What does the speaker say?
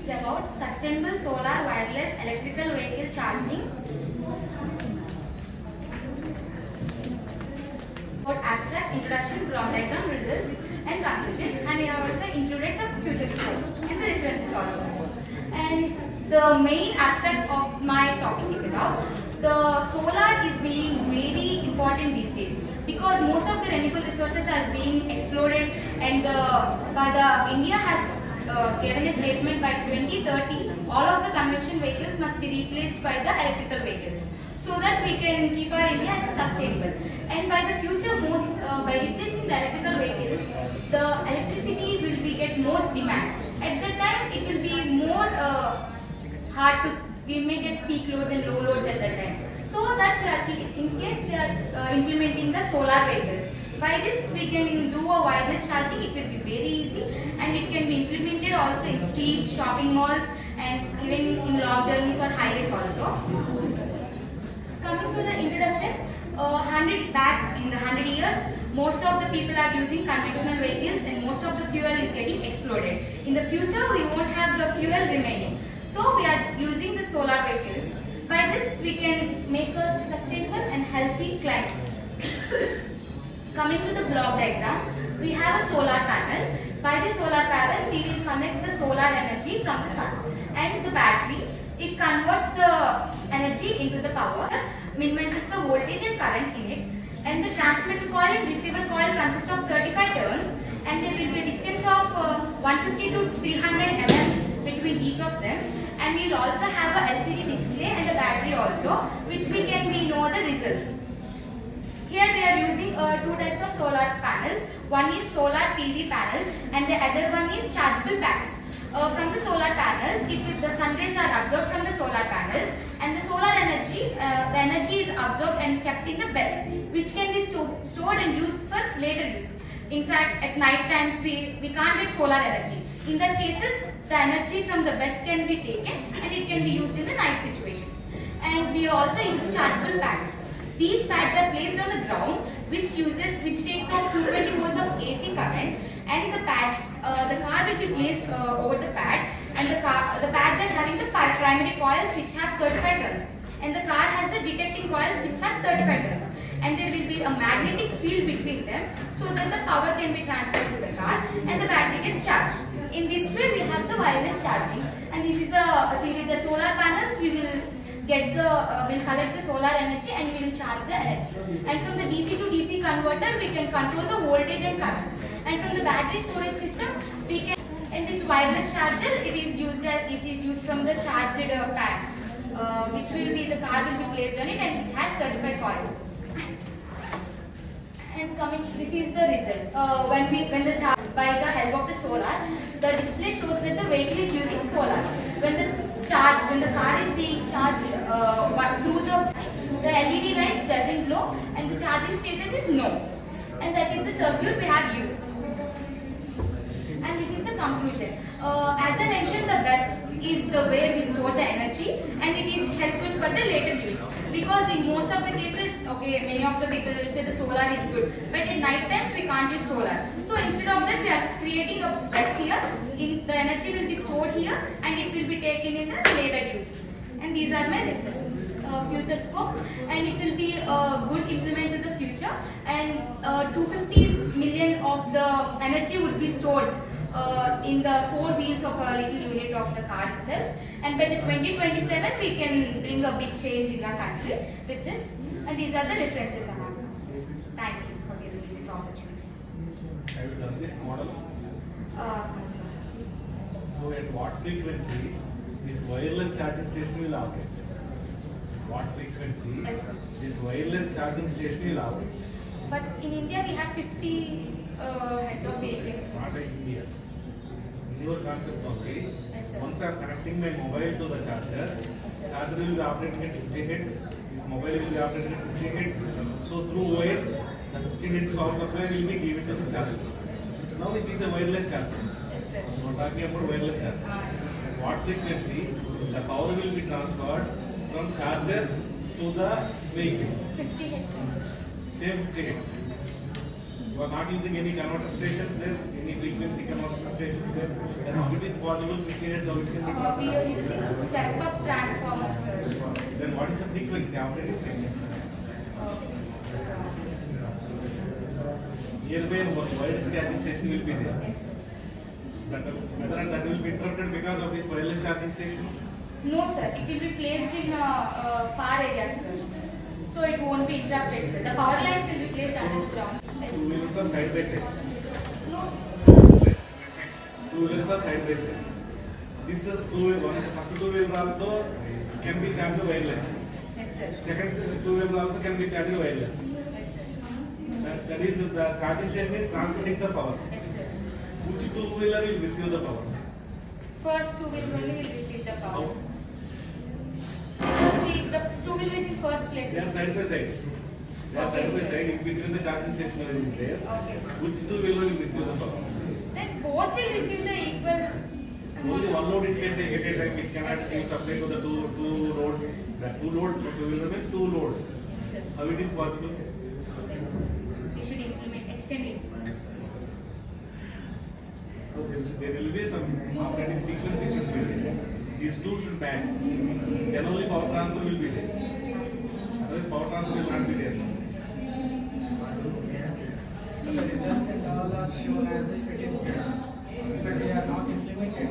is about sustainable solar wireless electrical vehicle charging. About abstract, introduction, block diagram, results and conclusion, and we have also included the future scope and the references also. And the main abstract of my topic is about the solar is being very important these days because most of the renewable resources are being exploded, and India has given a statement by 2030 all of the conventional vehicles must be replaced by the electrical vehicles so that we can keep our India as sustainable. And by the future, by replacing the electrical vehicles, the electricity will be get most demand. At that time, it will be more hard to, we may get peak loads and low loads at that time. So that in case we are implementing the solar vehicles, by this we can do a wireless charging. It will be very easy, and it can be implemented also in streets, shopping malls, and even in long journeys or highways also. Coming to the introduction, 100 years, most of the people are using conventional vehicles and most of the fuel is getting exploded. In the future, we won't have the fuel remaining. So we are using the solar vehicles. By this, we can make a sustainable and healthy climate. Coming to the block diagram, we have a solar panel. By the solar panel, we will connect the solar energy from the sun. And the battery, it converts the energy into the power, minimizes the voltage and current in it. And the transmitter coil and receiver coil consist of 35 turns, and there will be a distance of 150 to 300 mm between each of them. And we will also have a LCD display and a battery also, which we know the results. Here we are using two types of solar panels. One is solar PV panels and the other one is chargeable packs. From the solar panels, if the sun rays are absorbed from the solar panels, and the solar energy, the energy is absorbed and kept in the BESS, which can be stored and used for later use. In fact, at night times we can't get solar energy. In that cases, the energy from the BESS can be taken and it can be used in the night situations. And we also use chargeable packs. These pads are placed on the ground, which takes off 220 volts of AC current, and the pads, the car will be placed over the pad, and the pads are having the primary coils which have 35 turns, and the car has the detecting coils which have 35 turns, and there will be a magnetic field between them so that the power can be transferred to the car and the battery gets charged. In this way, we have the wireless charging, and this is the solar panels. We will will collect the solar energy and we will charge the energy. And from the DC to DC converter, we can control the voltage and current. And from the battery storage system, we can. In this wireless charger, it is used from the charged pad, which will be the car will be placed on it, and it has 35 coils. And this is the result. When the charge by the help of the solar, the display shows that the vehicle is using solar. When the car is being charged through the LED lights doesn't glow and the charging status is no. And that is the circuit we have used. And this is the conclusion. As I mentioned, the BESS is the way we store the energy, and it is helpful for the later use. Because in most of the cases, many of the people will say the solar is good, but at night times we can't use solar. So instead of that, we are creating a BESS here. The energy will be stored here, and it will be taken in the later use. And these are my references. Future scope, and it will be a good implement to the future, and 250 million of the energy would be stored in the four wheels of a little unit of the car itself, and by the 2027 we can bring a big change in the country with this. And these are the references I have. Thank you for giving me this opportunity. Have you done this model? So at what frequency this wireless charging station will operate? What frequency this wireless charging station will operate? But in India we have 50 heads of vehicles. Not in India. In your concept only, Yes, once I am connecting my mobile to the charger, charger will be operating at 50 Hz, this mobile will be operating at 50 Hz. So through wire, the 50 Hz power supply will be given to the charger. Now it is a wireless charger. Yes, sir. We are talking about wireless charger. At what frequency the power will be transferred from charger to the vehicle? 50 Hz. Same 50 Hz. you are not using any converter stations there, any frequency converter stations there, then how it is possible 50 Hz, how it can be We transferred? are using step-up transformer, sir. Then what is the frequency, operating frequency? Nearby wireless charging station will be there. Yes, sir. Whether that will be interrupted because of this wireless charging station? No, sir. It will be placed in far areas, sir. So it won't be interrupted, sir. The power lines will be placed under the ground. Yes. Two wheels are side by side. No. Two wheels are side by side. This first two wheels also can be charged wireless. Yes, sir. Second two wheels also can be charged wireless. Yes, sir. That is the charging station is transmitting the power. Yes, sir. Which two wheeler will receive the power? First two wheel only will receive the How? power. Because the two wheel is in first place. They are side by side. They are Okay, side by sir. side. In between the charging station is there. Okay, sir. Which two wheeler will receive the power? Then both will receive the equal. Only one load it can take at a time. It cannot be supplied to the two loads. The two loads, two wheeler means two loads. Yes, sir. How it is possible? Yes. We should extend it, sir. So there will be some operating frequency should be there. These two should match. Then only power transfer will be there. Otherwise power transfer will not be there. So the results and all are shown as if it is good, but they are not implemented.